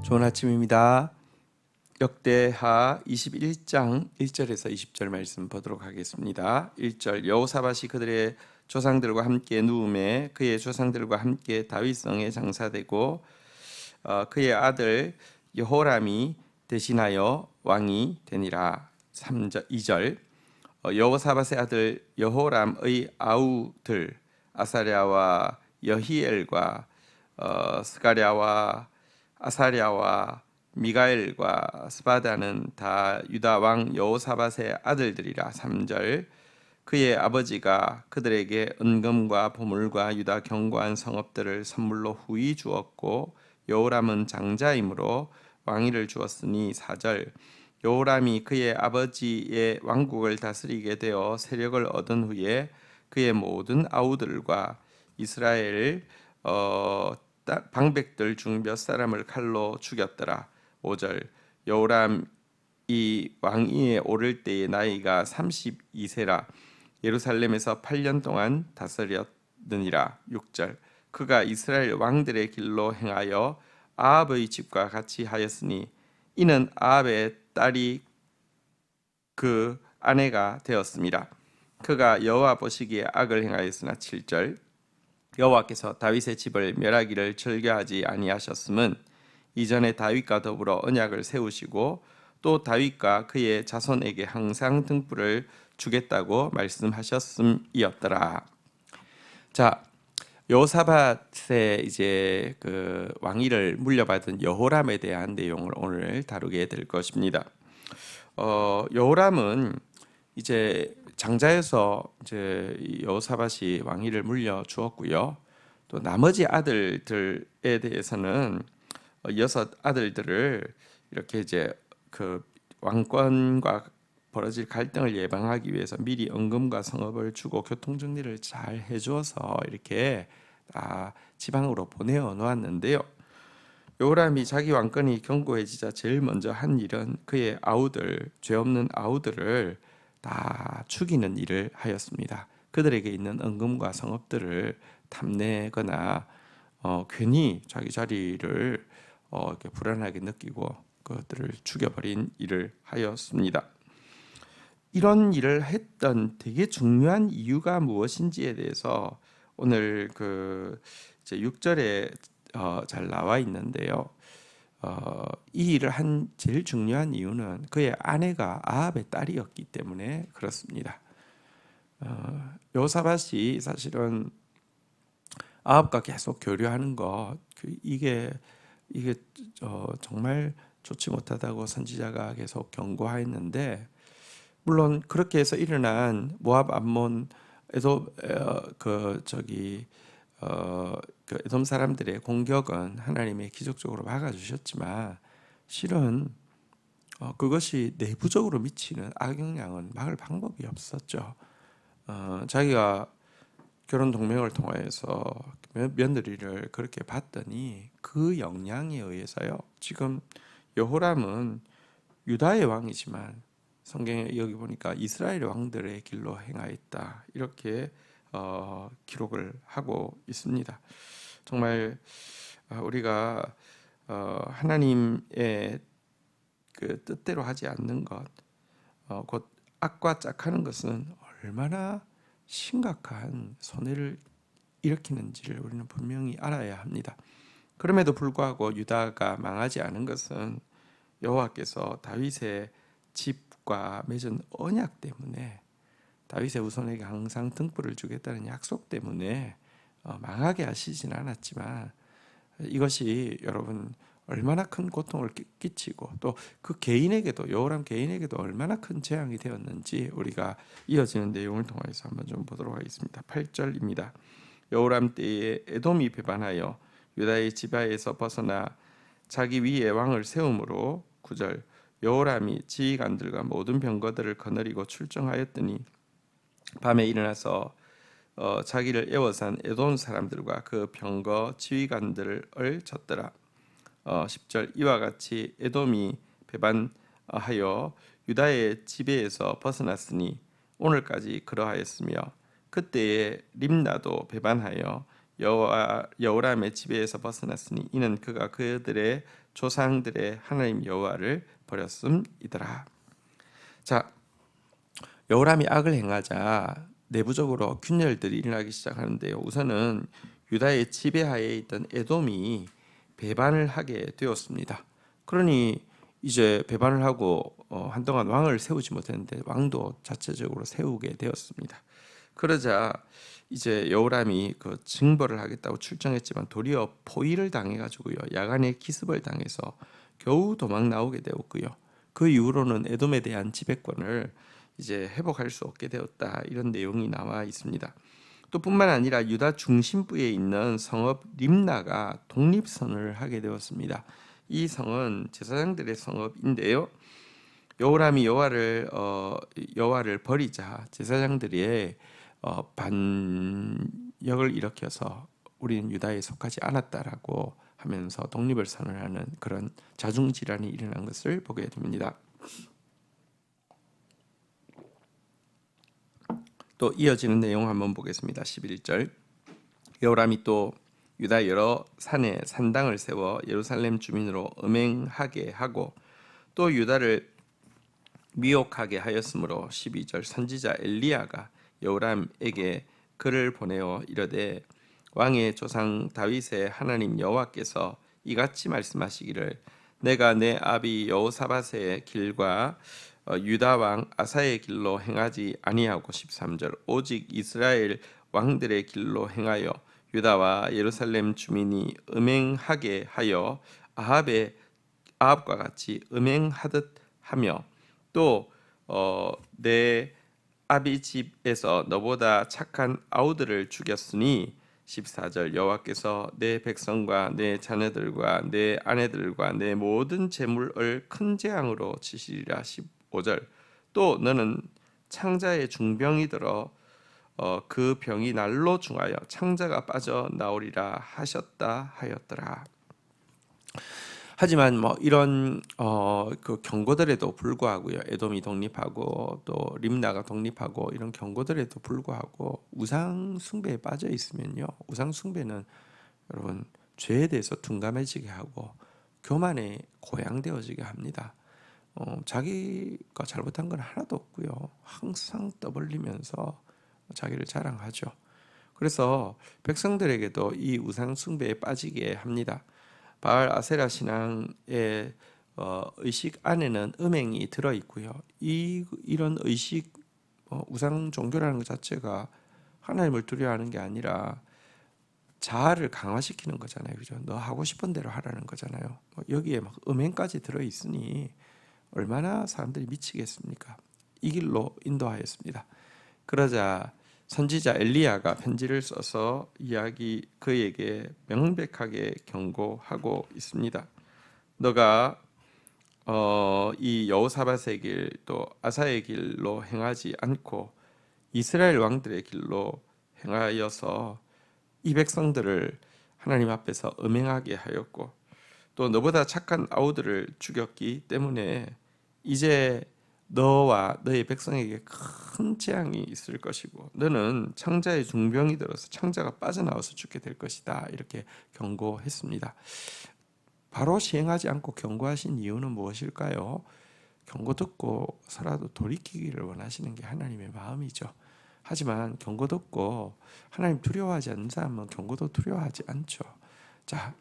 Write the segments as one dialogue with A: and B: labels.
A: 좋은 아침입니다. 역대하 21장 1절에서 20절 말씀 보도록 하겠습니다. 1절 여호사밧이 그들의 조상들과 함께 누움에 그의 조상들과 함께 다윗성에 장사되고 그의 아들 여호람이 대신하여 왕이 되니라. 2절 여호사밧의 아들 여호람의 아우들 아사랴와 여히엘과 스가랴와 아사랴와 미가엘과 스바다는 다 유다 왕 여호사밧의 아들들이라. 3절 그의 아버지가 그들에게 은금과 보물과 유다 견고한 성읍들을 선물로 후히 주었고 여호람은 장자이므로 왕위를 주었으니. 4절 여호람이 그의 아버지의 왕국을 다스리게 되어 세력을 얻은 후에 그의 모든 아우들과 이스라엘 방백들 중 몇 사람을 칼로 죽였더라. 5절 여호람이 왕위에 오를 때의 나이가 32세라 예루살렘에서 8년 동안 다스렸느니라. 6절 그가 이스라엘 왕들의 길로 행하여 아합의 집과 같이 하였으니 이는 아합의 딸이 그 아내가 되었습니다. 그가 여호와 보시기에 악을 행하였으나. 7절 여호와께서 다윗의 집을 멸하기를 즐겨하지 아니하셨음은 이전에 다윗과 더불어 언약을 세우시고 또 다윗과 그의 자손에게 항상 등불을 주겠다고 말씀하셨음이었더라. 자, 여호사밧의 이제 그 왕위를 물려받은 여호람에 대한 내용을 오늘 다루게 될 것입니다. 여호람은 이제 장자에서 이제 여호사밧이 왕위를 물려 주었고요. 또 나머지 아들들에 대해서는 6 아들들을 이렇게 이제 그 왕권과 벌어질 갈등을 예방하기 위해서 미리 은금과 성읍을 주고 교통 정리를 잘 해주어서 이렇게 지방으로 보내어 놓았는데요. 여호람이 자기 왕권이 견고해지자 제일 먼저 한 일은 그의 아우들, 죄 없는 아우들을 다 죽이는 일을 하였습니다. 그들에게 있는 은금과 성읍들을 탐내거나 괜히 자기 자리를 이렇게 불안하게 느끼고 그것들을 죽여버린 일을 하였습니다. 이런 일을 했던 되게 중요한 이유가 무엇인지에 대해서 오늘 그 이제 6절에 잘 나와 있는데요. 이 일을 한 제일 중요한 이유는 그의 아내가 아합의 딸이었기 때문에 그렇습니다. 여호사밧이 사실은 아합과 계속 교류하는 것 이게 정말 좋지 못하다고 선지자가 계속 경고하였는데, 물론 그렇게 해서 일어난 모압 암몬 그 에돔 사람들의 공격은 하나님이 기적적으로 막아주셨지만 실은 그것이 내부적으로 미치는 악영향은 막을 방법이 없었죠. 자기가 결혼 동맹을 통해서 며느리를 그렇게 봤더니 그 영향에 의해서요. 지금 여호람은 유다의 왕이지만 성경에 여기 보니까 이스라엘 왕들의 길로 행하였다 이렇게 기록을 하고 있습니다. 정말 우리가 하나님의 그 뜻대로 하지 않는 것, 곧 악과 짝하는 것은 얼마나 심각한 손해를 일으키는지를 우리는 분명히 알아야 합니다. 그럼에도 불구하고 유다가 망하지 않은 것은 여호와께서 다윗의 집과 맺은 언약 때문에, 다윗의 후손에게 항상 등불을 주겠다는 약속 때문에 망하게 하시진 않았지만 이것이 여러분 얼마나 큰 고통을 끼치고 또 그 개인에게도, 여호람 개인에게도 얼마나 큰 재앙이 되었는지 우리가 이어지는 내용을 통해서 한번 좀 보도록 하겠습니다. 8절입니다. 여호람 때에 에돔이 배반하여 유다의 지파에서 벗어나 자기 위에 왕을 세움으로. 9절 여호람이 지휘관들과 모든 병거들을 거느리고 출정하였더니 밤에 일어나서 자기를 애워싼 에돔 사람들과 그 병거 지휘관들을 쳤더라. 10절 이와 같이 에돔이 배반하여 유다의 지배에서 벗어났으니 오늘까지 그러하였으며 그때에 림나도 배반하여 여호람의 지배에서 벗어났으니 이는 그가 그들의 조상들의 하나님 여호와를 버렸음이더라. 자, 여호람이 악을 행하자 내부적으로 균열들이 일어나기 시작하는데요. 우선은 유다의 지배하에 있던 에돔이 배반을 하게 되었습니다. 그러니 이제 배반을 하고 한동안 왕을 세우지 못했는데 왕도 자체적으로 세우게 되었습니다. 그러자 이제 여호람이 그 징벌을 하겠다고 출정했지만 도리어 포위를 당해가지고요, 야간에 기습을 당해서 겨우 도망 나오게 되었고요. 그 이후로는 에돔에 대한 지배권을 이제 회복할 수 없게 되었다, 이런 내용이 나와 있습니다. 또 뿐만 아니라 유다 중심부에 있는 성읍 림나가 독립선언을 하게 되었습니다. 이 성은 제사장들의 성읍인데요. 여호람이 여호와를 버리자 제사장들이 반역을 일으켜서 우리는 유다에 속하지 않았다라고 하면서 독립을 선언하는 그런 자중질환이 일어난 것을 보게 됩니다. 또 이어지는 내용 한번 보겠습니다. 11절. 여호람이 또 유다 여러 산에 산당을 세워 예루살렘 주민으로 음행하게 하고 또 유다를 미혹하게 하였으므로 12절. 선지자 엘리야가 여호람에게 글을 보내어 이르되 왕의 조상 다윗의 하나님 여호와께서 이같이 말씀하시기를 내가 내 아비 여호사밧의 길과 유다 왕 아사의 길로 행하지 아니하고 13절. 오직 이스라엘 왕들의 길로 행하여 유다와 예루살렘 주민이 음행하게 하여 아합과 같이 음행하듯 하며 또 내 아비 집에서 너보다 착한 아우들을 죽였으니 14절. 여호와께서 내 백성과 내 자녀들과 내 아내들과 내 모든 재물을 큰 재앙으로 치시리라. 15절. 또 너는 창자의 중병이 들어 그 병이 날로 중하여 창자가 빠져나오리라 하셨다 하였더라. 하지만 이런 그 경고들에도 불구하고요, 에돔이 독립하고 또 림나가 독립하고 이런 경고들에도 불구하고 우상 숭배에 빠져 있으면요, 우상 숭배는 여러분 죄에 대해서 둔감해지게 하고 교만에 고양되어지게 합니다. 자기가 잘못한 건 하나도 없고요, 항상 떠벌리면서 자기를 자랑하죠. 그래서 백성들에게도 이 우상 숭배에 빠지게 합니다. 바알 아세라 신앙의 의식 안에는 음행이 들어 있고요. 이런 의식, 우상 종교라는 것 자체가 하나님을 두려워하는 게 아니라 자아를 강화시키는 거잖아요, 그죠? 너 하고 싶은 대로 하라는 거잖아요. 여기에 막 음행까지 들어 있으니 얼마나 사람들이 미치겠습니까? 이 길로 인도하였습니다. 그러자 선지자 엘리야가 편지를 써서 그에게 명백하게 경고하고 있습니다. 너가 이 여호사밧의 길 또 아사의 길로 행하지 않고 이스라엘 왕들의 길로 행하여서 이 백성들을 하나님 앞에서 음행하게 하였고 또 너보다 착한 아우들을 죽였기 때문에 이제 너와 너의 백성에게 큰 재앙이 있을 것이고 너는 창자의 중병이 들어서 창자가 빠져나와서 죽게 될 것이다, 이렇게 경고했습니다. 바로 시행하지 않고 경고하신 이유는 무엇일까요? 경고 듣고서라도 돌이키기를 원하시는 게 하나님의 마음이죠. 하지만 경고 듣고 하나님 두려워하지 않는 사람은 경고도 두려워하지 않죠. 자,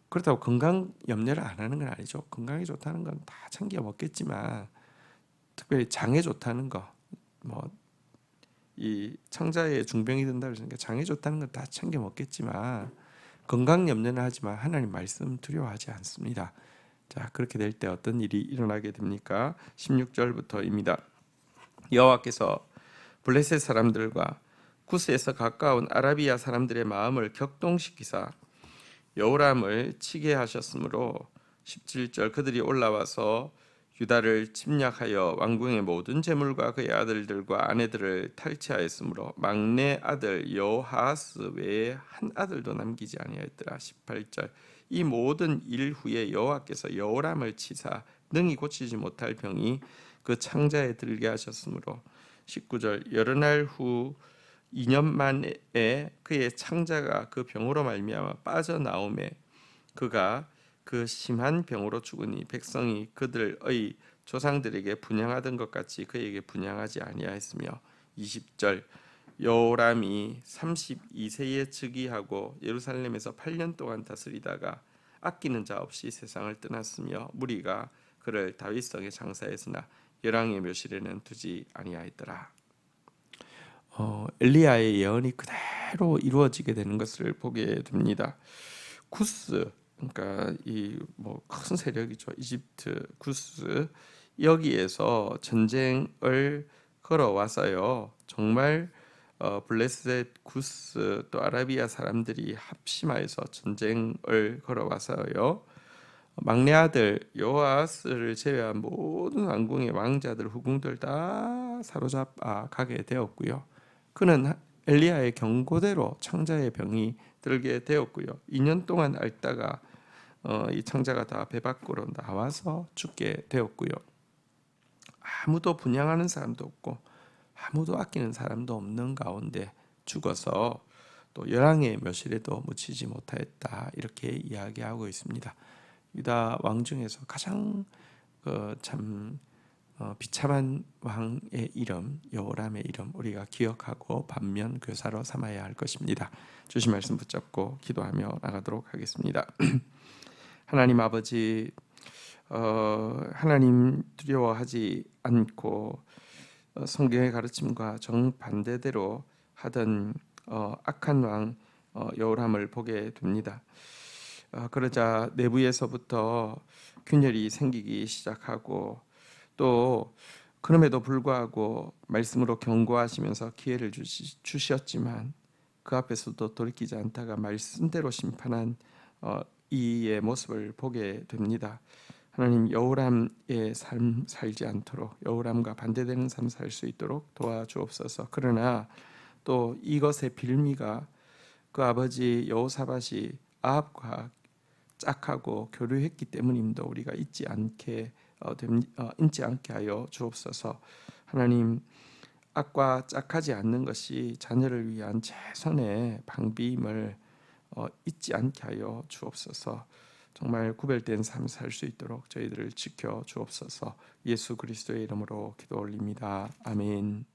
A: 그렇다고 건강 염려를 안 하는 건 아니죠. 건강이 좋다는 건 다 챙겨 먹겠지만 특별히 장에 좋다는 거, 이 창자에 중병이 든다 그러니까 장에 좋다는 건 다 챙겨 먹겠지만 건강 염려는 하지만 하나님 말씀 두려워하지 않습니다. 자, 그렇게 될 때 어떤 일이 일어나게 됩니까? 16절부터입니다. 여호와께서 블레셋 사람들과 구스에서 가까운 아라비아 사람들의 마음을 격동시키사 여호람을 치게 하셨으므로 17절. 그들이 올라와서 유다를 침략하여 왕궁의 모든 재물과 그의 아들들과 아내들을 탈취하였으므로 막내 아들 여호아하스 외에 한 아들도 남기지 아니하였더라. 18절. 이 모든 일 후에 여호와께서 여호람을 치사 능히 고치지 못할 병이 그 창자에 들게 하셨으므로 19절. 여러 날 후 2년 만에 그의 창자가 그 병으로 말미암아 빠져나오매 그가 그 심한 병으로 죽으니 백성이 그들의 조상들에게 분향하던 것 같이 그에게 분향하지 아니하였으며 20절 여호람이 32세에 즉위하고 예루살렘에서 8년 동안 다스리다가 아끼는 자 없이 세상을 떠났으며 무리가 그를 다윗성에 장사했으나 열왕의 묘실에는 두지 아니하였더라. 엘리야의 예언이 그대로 이루어지게 되는 것을 보게 됩니다. 구스, 그러니까 이 뭐 큰 세력이죠. 이집트 구스, 여기에서 전쟁을 걸어와서요. 정말 블레셋 구스 또 아라비아 사람들이 합심하여서 전쟁을 걸어와서요. 막내 아들 요아스를 제외한 모든 왕궁의 왕자들 후궁들 다 사로잡아 가게 되었고요. 그는 엘리야의 경고대로 창자의 병이 들게 되었고요. 2년 동안 앓다가 이 창자가 다 배 밖으로 나와서 죽게 되었고요. 아무도 분양하는 사람도 없고 아무도 아끼는 사람도 없는 가운데 죽어서 또 열왕의 묘실에도 묻히지 못하였다, 이렇게 이야기하고 있습니다. 유다 왕 중에서 가장 참 비참한 왕의 이름 여호람의 이름 우리가 기억하고 반면 교사로 삼아야 할 것입니다. 주신 말씀 붙잡고 기도하며 나가도록 하겠습니다. 하나님 아버지, 하나님 두려워하지 않고 성경의 가르침과 정반대대로 하던 악한 왕 여호람을 보게 됩니다. 그러자 내부에서부터 균열이 생기기 시작하고 또 그럼에도 불구하고 말씀으로 경고하시면서 기회를 주셨지만 그 앞에서도 돌이키지 않다가 말씀대로 심판한 이의 모습을 보게 됩니다. 하나님, 여호람의 삶 살지 않도록, 여호람과 반대되는 삶 살 수 있도록 도와주옵소서. 그러나 또 이것의 빌미가 그 아버지 여호사밧이 아합과 짝하고 교류했기 때문임도 우리가 잊지 않게 하여 주옵소서. 하나님, 악과 짝하지 않는 것이 자녀를 위한 최선의 방비임을 잊지 않게 하여 주옵소서. 정말 구별된 삶 살 수 있도록 저희들을 지켜 주옵소서. 예수 그리스도의 이름으로 기도 올립니다. 아멘.